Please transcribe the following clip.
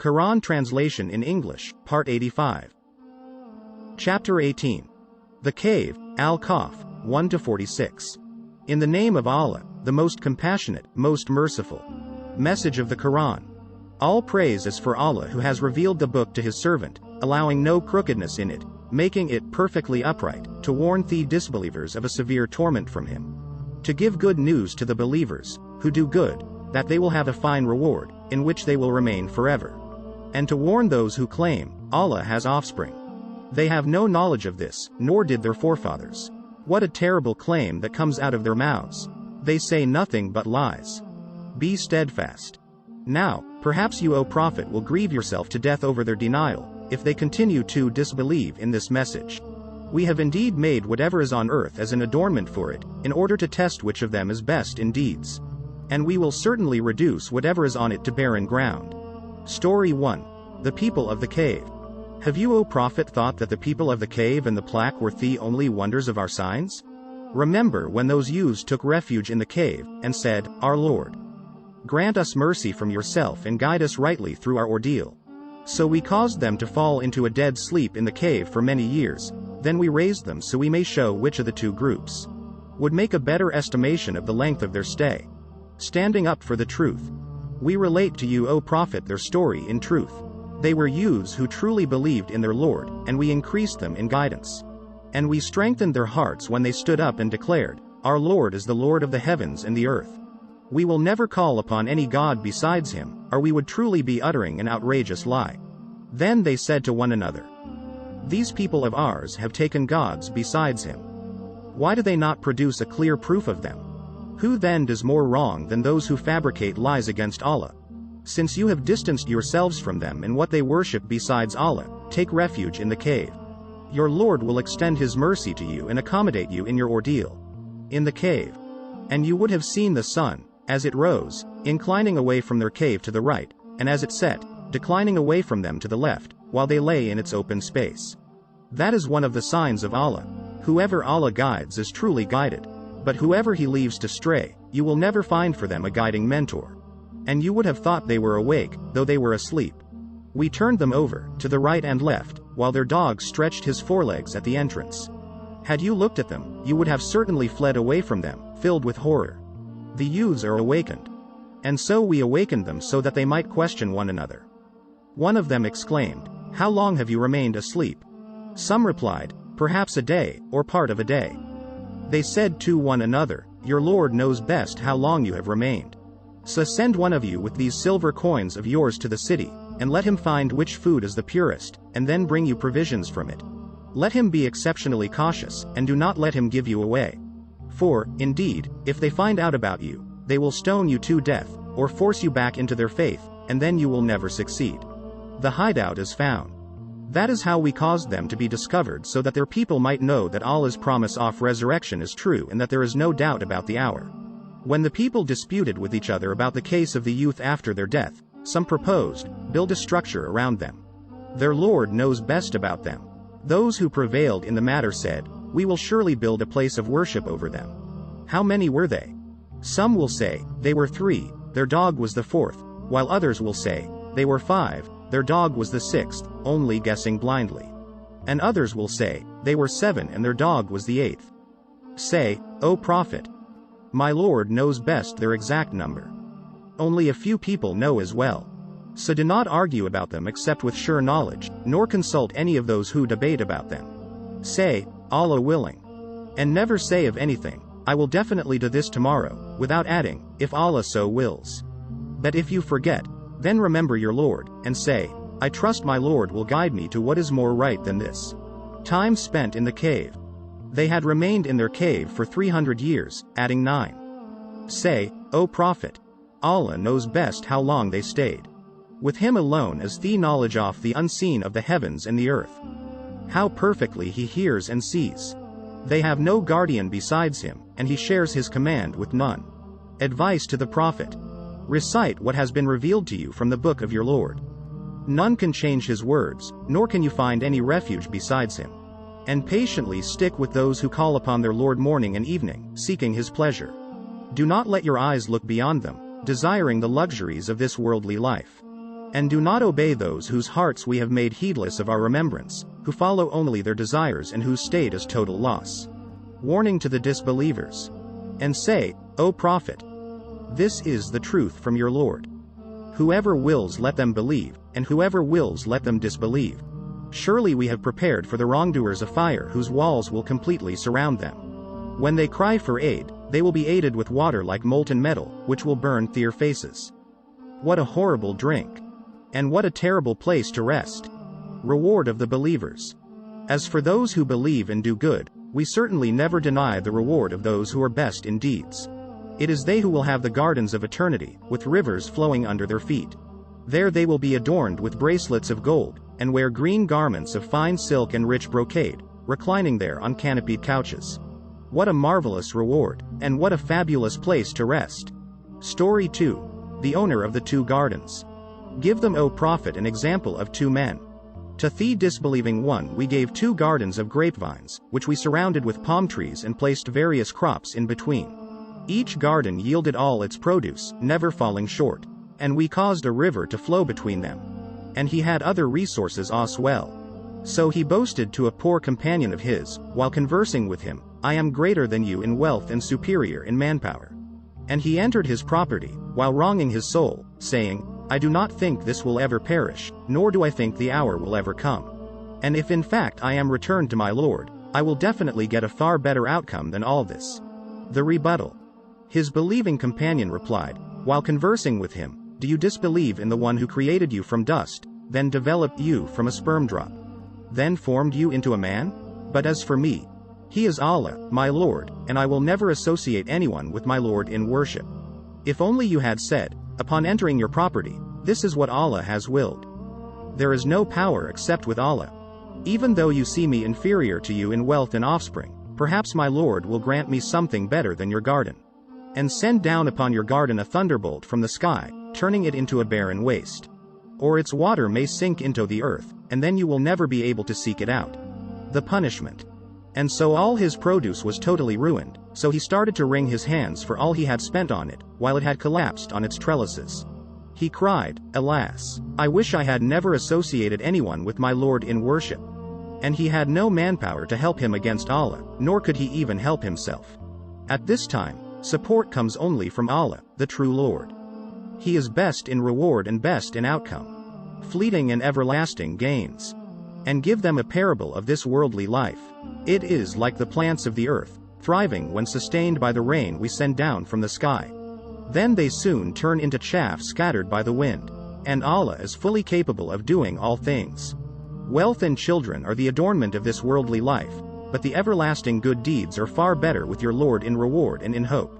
Quran Translation in English, Part 85. Chapter 18. The Cave, Al-Kahf, 1-46. In the name of Allah, the most compassionate, most merciful. Message of the Quran. All praise is for Allah who has revealed the book to his servant, allowing no crookedness in it, making it perfectly upright, to warn the disbelievers of a severe torment from him. To give good news to the believers, who do good, that they will have a fine reward, in which they will remain forever. And to warn those who claim, Allah has offspring. They have no knowledge of this, nor did their forefathers. What a terrible claim that comes out of their mouths. They say nothing but lies. Be steadfast. Now, perhaps you, O Prophet, will grieve yourself to death over their denial, if they continue to disbelieve in this message. We have indeed made whatever is on earth as an adornment for it, in order to test which of them is best in deeds. And we will certainly reduce whatever is on it to barren ground. Story 1. The People of the Cave. Have you, O Prophet, thought that the people of the cave and the plaque were the only wonders of our signs? Remember when those youths took refuge in the cave, and said, Our Lord, grant us mercy from yourself and guide us rightly through our ordeal. So we caused them to fall into a dead sleep in the cave for many years, then we raised them so we may show which of the two groups would make a better estimation of the length of their stay. Standing up for the truth. We relate to you, O Prophet, their story in truth. They were youths who truly believed in their Lord, and we increased them in guidance. And we strengthened their hearts when they stood up and declared, Our Lord is the Lord of the heavens and the earth. We will never call upon any god besides him, or we would truly be uttering an outrageous lie. Then they said to one another, These people of ours have taken gods besides him. Why do they not produce a clear proof of them? Who then does more wrong than those who fabricate lies against Allah? Since you have distanced yourselves from them and what they worship besides Allah, take refuge in the cave. Your Lord will extend his mercy to you and accommodate you in your ordeal. In the cave. And you would have seen the sun, as it rose, inclining away from their cave to the right, and as it set, declining away from them to the left, while they lay in its open space. That is one of the signs of Allah. Whoever Allah guides is truly guided. But whoever he leaves to stray, you will never find for them a guiding mentor. And you would have thought they were awake, though they were asleep. We turned them over, to the right and left, while their dog stretched his forelegs at the entrance. Had you looked at them, you would have certainly fled away from them, filled with horror. The youths are awakened. And so we awakened them so that they might question one another. One of them exclaimed, How long have you remained asleep? Some replied, Perhaps a day, or part of a day. They said to one another, Your Lord knows best how long you have remained. So send one of you with these silver coins of yours to the city, and let him find which food is the purest, and then bring you provisions from it. Let him be exceptionally cautious, and do not let him give you away. For, indeed, if they find out about you, they will stone you to death, or force you back into their faith, and then you will never succeed. The hideout is found. That is how we caused them to be discovered, so that their people might know that Allah's promise of resurrection is true and that there is no doubt about the hour. When the people disputed with each other about the case of the youth after their death, some proposed, build a structure around them. Their Lord knows best about them. Those who prevailed in the matter said, We will surely build a place of worship over them. How many were they? Some will say, They were 3, their dog was the 4th, while others will say, They were 5, their dog was the 6th, only guessing blindly. And others will say, They were 7 and their dog was the 8th. Say, O Prophet, my Lord knows best their exact number. Only a few people know as well. So do not argue about them except with sure knowledge, nor consult any of those who debate about them. Say, Allah willing. And never say of anything, I will definitely do this tomorrow, without adding, if Allah so wills. But if you forget, then remember your Lord, and say, I trust my Lord will guide me to what is more right than this. Time spent in the cave. They had remained in their cave for 300 years, adding 9. Say, O Prophet, Allah knows best how long they stayed. With him alone is the knowledge of the unseen of the heavens and the earth. How perfectly he hears and sees. They have no guardian besides him, and he shares his command with none. Advice to the Prophet. Recite what has been revealed to you from the book of your Lord. None can change his words, nor can you find any refuge besides him. And patiently stick with those who call upon their Lord morning and evening, seeking his pleasure. Do not let your eyes look beyond them, desiring the luxuries of this worldly life. And do not obey those whose hearts we have made heedless of our remembrance, who follow only their desires and whose state is total loss. Warning to the disbelievers. And say, O prophet, this is the truth from your Lord. Whoever wills let them believe, and whoever wills let them disbelieve. Surely we have prepared for the wrongdoers a fire whose walls will completely surround them. When they cry for aid, they will be aided with water like molten metal, which will burn their faces. What a horrible drink! And what a terrible place to rest! Reward of the believers. As for those who believe and do good, we certainly never deny the reward of those who are best in deeds. It is they who will have the gardens of eternity, with rivers flowing under their feet. There they will be adorned with bracelets of gold, and wear green garments of fine silk and rich brocade, reclining there on canopied couches. What a marvelous reward, and what a fabulous place to rest! Story 2. The owner of the 2 gardens. Give them, O prophet, an example of 2 men. To the disbelieving one we gave 2 gardens of grapevines, which we surrounded with palm trees and placed various crops in between. Each garden yielded all its produce, never falling short. And we caused a river to flow between them. And he had other resources as well. So he boasted to a poor companion of his, while conversing with him, I am greater than you in wealth and superior in manpower. And he entered his property, while wronging his soul, saying, I do not think this will ever perish, nor do I think the hour will ever come. And if in fact I am returned to my Lord, I will definitely get a far better outcome than all this. The rebuttal. His believing companion replied, while conversing with him, do you disbelieve in the one who created you from dust, then developed you from a sperm drop, then formed you into a man? But as for me, He is Allah, my Lord, and I will never associate anyone with my Lord in worship. If only you had said, upon entering your property, this is what Allah has willed. There is no power except with Allah. Even though you see me inferior to you in wealth and offspring, perhaps my Lord will grant me something better than your garden. And send down upon your garden a thunderbolt from the sky, turning it into a barren waste. Or its water may sink into the earth, and then you will never be able to seek it out. The punishment. And so all his produce was totally ruined, so he started to wring his hands for all he had spent on it, while it had collapsed on its trellises. He cried, Alas! I wish I had never associated anyone with my Lord in worship. And he had no manpower to help him against Allah, nor could he even help himself. At this time, support comes only from Allah, the true Lord. He is best in reward and best in outcome. Fleeting and everlasting gains. And give them a parable of this worldly life. It is like the plants of the earth, thriving when sustained by the rain we send down from the sky. Then they soon turn into chaff scattered by the wind. And Allah is fully capable of doing all things. Wealth and children are the adornment of this worldly life, but the everlasting good deeds are far better with your Lord in reward and in hope.